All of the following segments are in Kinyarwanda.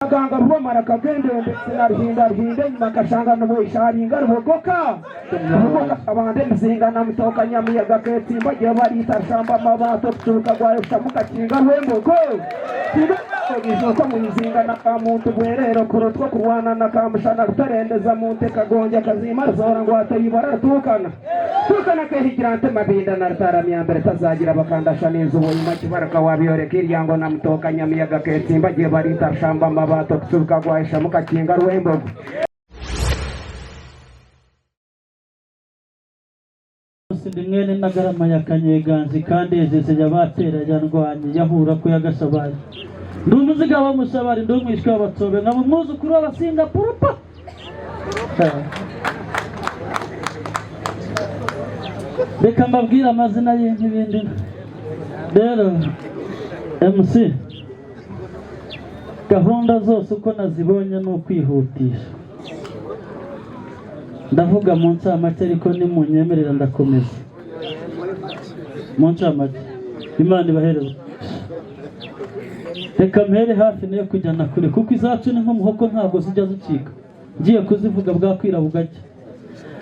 Aganga rwamara kagende ndetse na rhinda makashanga no isharinga rugoka abande mzingana mtoka nyamiyaga ketimba je barita shamba mabato tuka gwayo shamuka kinga rwembogo ko muzingana kamuntu bwerero kurotwa kurwana na kamushana rutarendeza munte kagonja kazima zora ngo atayibara tukana kehigirante mabinda na rutaramya mbere tazagira bakandasha neza ubuyima kibaraka wabiyore kiryango na mtoka nyamiyaga ketimba je barita shamba mabato tuka gwayo shamuka kinga rwembogo ndi mwene nagarama ya Kanyeganzi kandi ezeze yabatera yandwanye yahura ko yagasabaye ndumuziga wa musabari ndumwishwa abatsobe nka muzukuru w'abasinga purupa reka mbabwira amazina y'ibindi rero MC gahunda zose uko nazibonye no kwihutisha ndavuga mu ncamake ariko ni munyemerera ndakomeza mu ncamake Imana ibahereze reka mpere hafi niyo kujyana kure kuko izacu ni nk'umuhoko ntabwo zijya zicika ngiye kuzivuga bwakwira bugacya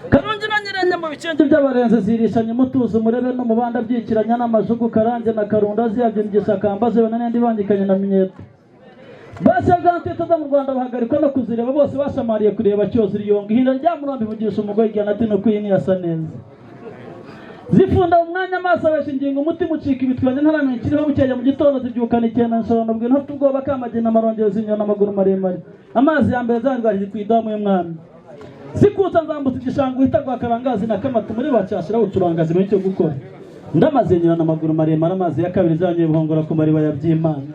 Karongi nanyeranye mu bicenge by'abarenze zirishanye mutuzo murebe no mubanda byikiranya n'amajugu Karange na Karunda ziyabye ngishakambaze bana n'andi bangikanye na Minyeto basagante tada mu Rwanda bahagarikwa no kuzireba bose bashamariye kureba cyozi riyonga ihinda rya murambi vugisha umugoyi gya nati no kwini yasa neza zifunda umwanya amaso abashingingo umutima ucika ibitwanye ntaramenye kiriho bucyeye mu gitondo zibyukana icyenda nshobora bwe ntafite ubwoba kamagena amarongero zinyona amaguru maremare amazi ya mbere zangarije kwidamu y'umwami sikutsa nzambutse igishango hitagwa karangazi na kamatu muri bacyashira uturangazi benshi cyo gukora ndamaze nyona amaguru maremare amazi ya kabiri zanye buhongora ku mariba ya by'Imana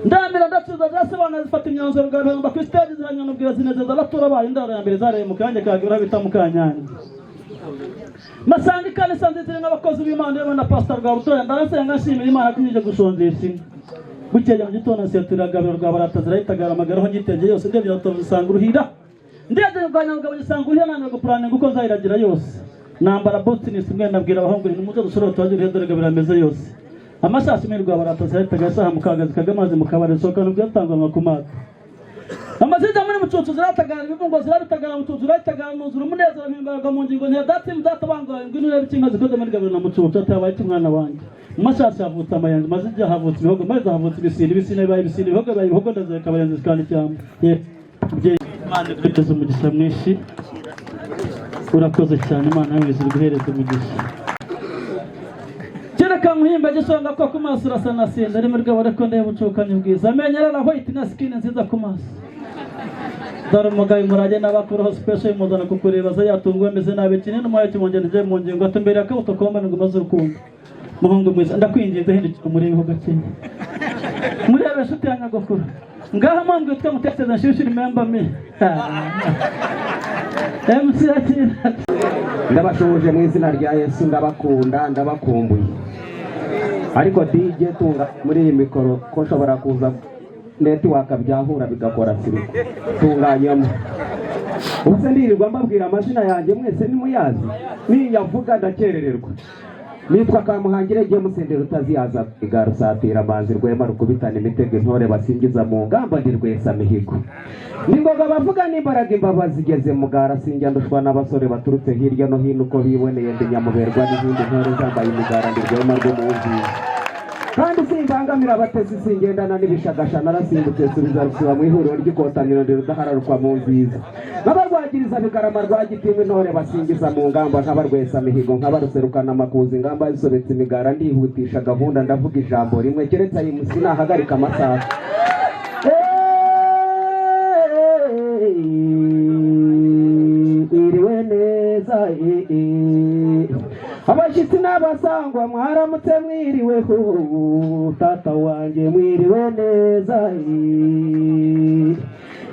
ndamira ndatuza zasebana zifata imyanzuro rugamba ku stage ziranyana ubwira zinezeza abatura baye ndaro ya mbere zareye mu kanya kagira bita mu kanyanya masandi kane sanzitire n'abakozi b'Imana yewe na pastor rwa butoya ndaransenga nshimira Imana kunyije gushonzesha bukeye mu gitondo nsiyaturagabiro rwa baratazira itagara amagaraho gitenge yose ndebye batozisanga uruhira ndeze uganya ngabo gisanga uruhira nanye gupurana nguko nzayiragira yose nambara botini simwe nabwira abahungu ni muzo dusoro twaje uruhira gabira ameze yose amashashi mirwa baratazira itagara saha mukagazi kagamaze mukabare soka nubwo yatangwa ku mata amazida muri mucucu ziratagara ibungo ziratagara mucucu ziratagara nuzura umunezero mpimbaga mu ngingo ntiya dati muzatabangaye ngwino rebe kinka zikoze muri gabiro na mucucu atabaye kimwana wanjye amashashi havutse amayanzu mazijya havutse ibihogo maze havutse ibisine bibaye ibisine ibihogo bibaye ibihogo ndazeka abayanzu kandi cyane Imana iguteze umugisha mwinshi urakoze cyane Imana yawe guhereza umugisha Kireka muhimba gisonga ko kumaso urasa nasinda ari muri gabo reko ndeye bucukanye ubwiza amenyera na white na skin nziza kumaso dore umugayi murage n'abakuru special muzana kukureba za yatunguwe meze nabe kinene mu yacyo mungene je mu ngingo atumbere akabuto komba ngo maze urukundo muhungu mwiza ndakwinginze hindukira muri biho gakenya murebe shuti ya nyagokuru ngaha mwambwe twa muteteza nshishiri member me MC akira ndabashuje mu izina rya Yesu ndabakunda ndabakumbuye ariko DJ tunga muri iyi mikoro ko nshobora kuza network byahura bigakora siri tunganyamo ubuse ndirirwa mbabwira amazina yanjye mwese ni muyazi niyavuga ndakerererwa nitwa Kamuhangire giye musendera utaziyaza igarusatira manzi rwema rukubitana imitego intore basingiza mu ngamba ndirwesa mihigo ningoga bavuga n'imbaraga imbabazi zigeze mu gara sinjya ndushwa n'abasore baturutse hirya no hino uko biboneye ndi nyamuberwa n'izindi ntore zambaye imigara ndirwema rw'umuzi kandi simbangamira abatesi singendana n'ibishagasha narasimbutse subiza rusiba mu ihuriro ry'ikotaniro ndirudahararukwa mu nziza n'abarwagiriza bigarama rwagitimwe intore basingiza mu ngamba nk'abarwesa mihigo nk'abaruserukana amakuzi ingamba zisobetse imigara ndihutisha gahunda ndavuga ijambo rimwe keretse ayi musi nahagarika amasaha iriwe neza abashitsi n'abasangwa mwaramutse mwiriweho tata wanjye mwiriwe neza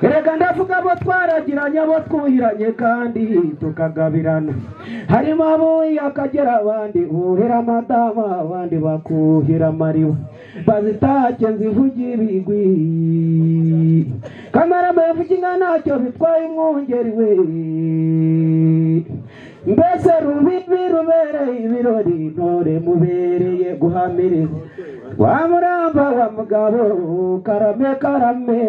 erega ndavuga abo twaragiranye abo twuhiranye kandi tukagabirana harimo abo yakagera abandi buhera amadama abandi bakuhira amariba bazitake nzivuge ibigwi kamera ikinga ntacyo bitwaye umwungeri we mbese rubibi rubereye ibirori ntore mubereye guhamiriza wa muramba wa mugabo karame karame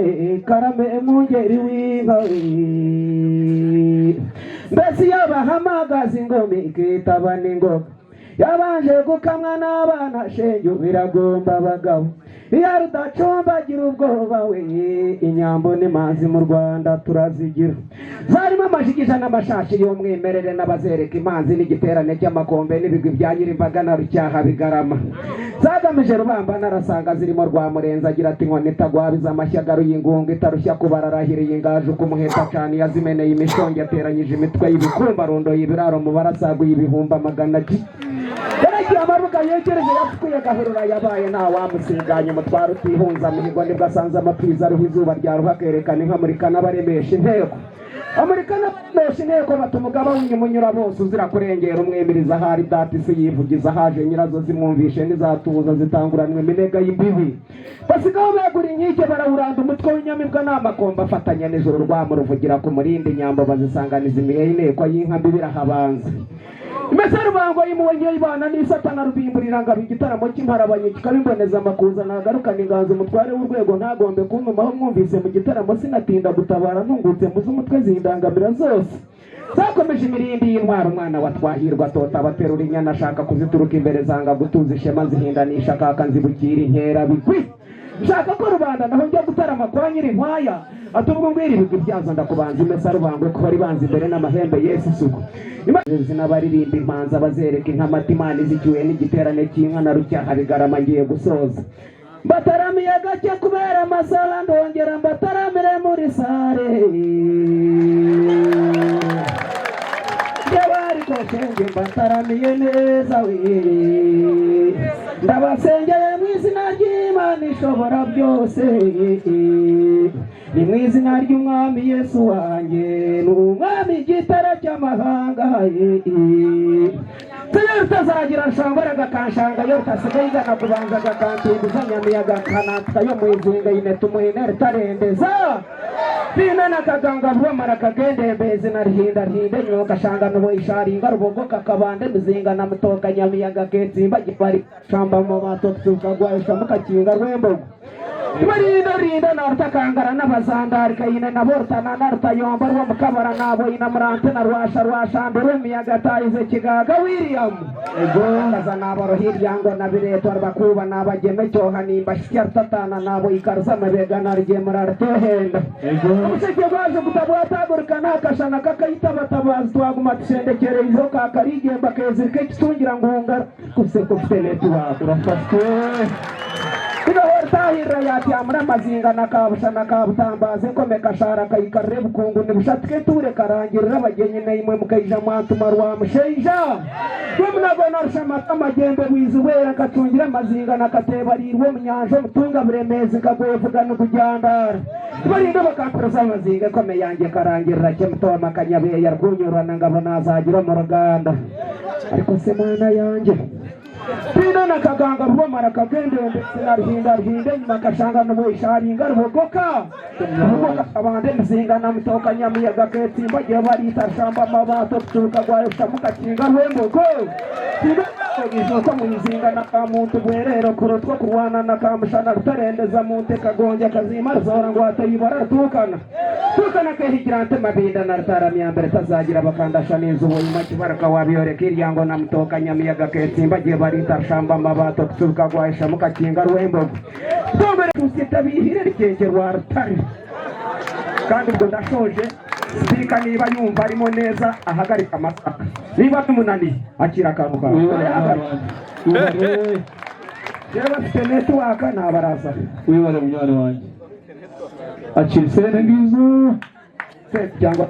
karame umwungeri w'inka we mbese iyo bahamagaza ingoma ikitaba n'ingoga yabanje gukamwa n'abana shenge biragomba abagabo iyo rudacumbagira ubwoba we inyambo n'imanzi mu Rwanda turazigira zarimo amashigisha n'amashashi y'umwimerere n'abazereka imanzi n'igiterane cy'amakombe n'ibigwi bya Nyirimbaga na Rucyaha bigarama zagamije Rubamba narasanga zirimo Rwamurenzi agira ati nkoni itagwabiza amashyagaro y'ingungu itarushya kubararahiriye ingaje uko umuheta cyane yazimeneye imishongi yateranyije imitwe y'ibikumba rondoye ibiraro mu barasaguye ibihumba magana yaragiye amaruga yegereje yapfuye gahurura yabaye nta wamusiganye umutwaro utihunza mihigo nibwo asanze amapfizi ariho izuba ryaruha akerekana inka murikana baremesha inteko amurikana baremesha inteko bata umugaba w'inyumunyura bose uzira kurengera umwemiriza ahari datisi yivugiza haje nyirazo zimwumvishe n'izatuza zitanguranwe iminega y'imbibi basigaho begura inkike barawuranda umutwe w'inyamibwa n'amakombe afatanya nijoro rwamo ruvugira ku murindi nyambo bazisanganiza imihe y'inteko y'inka mbi birahabanza mbese Rubango y'umuwenge y'ibana n'isatana rubimburira ngabo igitaramo cy'imparabanye kikabimboneza amakuza nagarukana inganzo umutware w'urwego ntagombe kuntumaho mwumvise mu gitaramo sinatinda gutabara ntungutse muze umutwe zindangamira zose zakomeje imirindi y'intwaro umwana wa Twahirwa tota baterura inyana ashaka kuzituruka imbere zanga gutuza ishema zihindanisha kaka nzibukira inkera bigwi nshaka ko rubanda naho njya gutarama kwa Nyirinkwaya atubwo ngwiri ibigwi byazo ndakubanza imesa Rubangwe ko bari banze imbere n'amahembe Yesu isuku imana n'abaririmba impanza bazereka inkamati imana izikiwe n'igiterane cy'inka na Rucyaha bigarama ngiye gusoza mbataramiye gake kubera amasala ndongera mbataramire muri sare ariko shenge mbataramiye neza we ndabasengeye mu izina ry'Imana ishobora byose ni mu izina ry'umwami Yesu wanjye n'umwami igitara cy'amahanga tuyo rutazagira nshongora gakanshanga yo rutasigaye igana kubanza gakantindiza nyamiyaga kanatwa yo mu izinga yineta umuhine rutarendeza bina nakaganga bwamara kagendembeze na rihinda rihinde nyoka shanga nubo isharinga rubogo kakabande mizinga na mutoka nyamiyaga ketsimba gipari shamba mu bato tukagwaisha mukakinga rwembogo Rinda na rutakangara n'abazandari kayine na bortana na rutayomba rwo mukabara nabo ina murante na rwasha mbere miyaga tayize kigaga William ego kaza nabaro hirya ngo nabireto bakuba nabageme cyoha nimba shikya tatana nabo ikarza mabega na rgemura rtehenda ego ushike baje kutabwata burkana kashana kakayita batabazi twaguma tsendekere izo kakarigemba kezirike kitungira ngunga kuse kufeletu wa urafashwe ino hortahira yati amra mazinga nakabusha nakabutambaze kome kashara kayikarre bukungu nibushatike ture karangirira abagenyi naimwe mukayija mwantu marwa musheija bumnago narshama amagembe bwizubera katungira mazinga nakatebarirwe munyanja mutunga buremezi kagwevuga n'ukujyandara barinda bakaproza mazinga kome yanjye karangirira kemtoma kanyabe yargunyurana ngabo nazagira mu ruganda ariko se mana yanjye Pina na kaganga rwamara kagende ndetse na rihinda nyuma kashanga no isharinga rubogoka abande mzinga na mutoka nyamiyaga ketsimba gihe barita shamba mabato tuka gwarisha mukakinga rwembogo izoko mu izinga na kamuntu bwerero kurotwa kurwana na kamushana rutarendeza munte kagonja kazima zora ngo atayibara tukana kehigirante mabinda na rutaramya mbere tazagira bakandasha neza ubu imakibaraka wabiyore kiryango na mutoka nyamiyaga ketsimba gihe barita shamba mabato tuka gwarisha mukakinga rwembogo tombere tusitabihire rikegerwa rutari kandi ubwo ndashoje sika niba yumva arimo neza ahagarika amasaka niba tumunani akira karuka Jeba senetu waka na barasa wibara munywana wanjye akira senegizo se cyangwa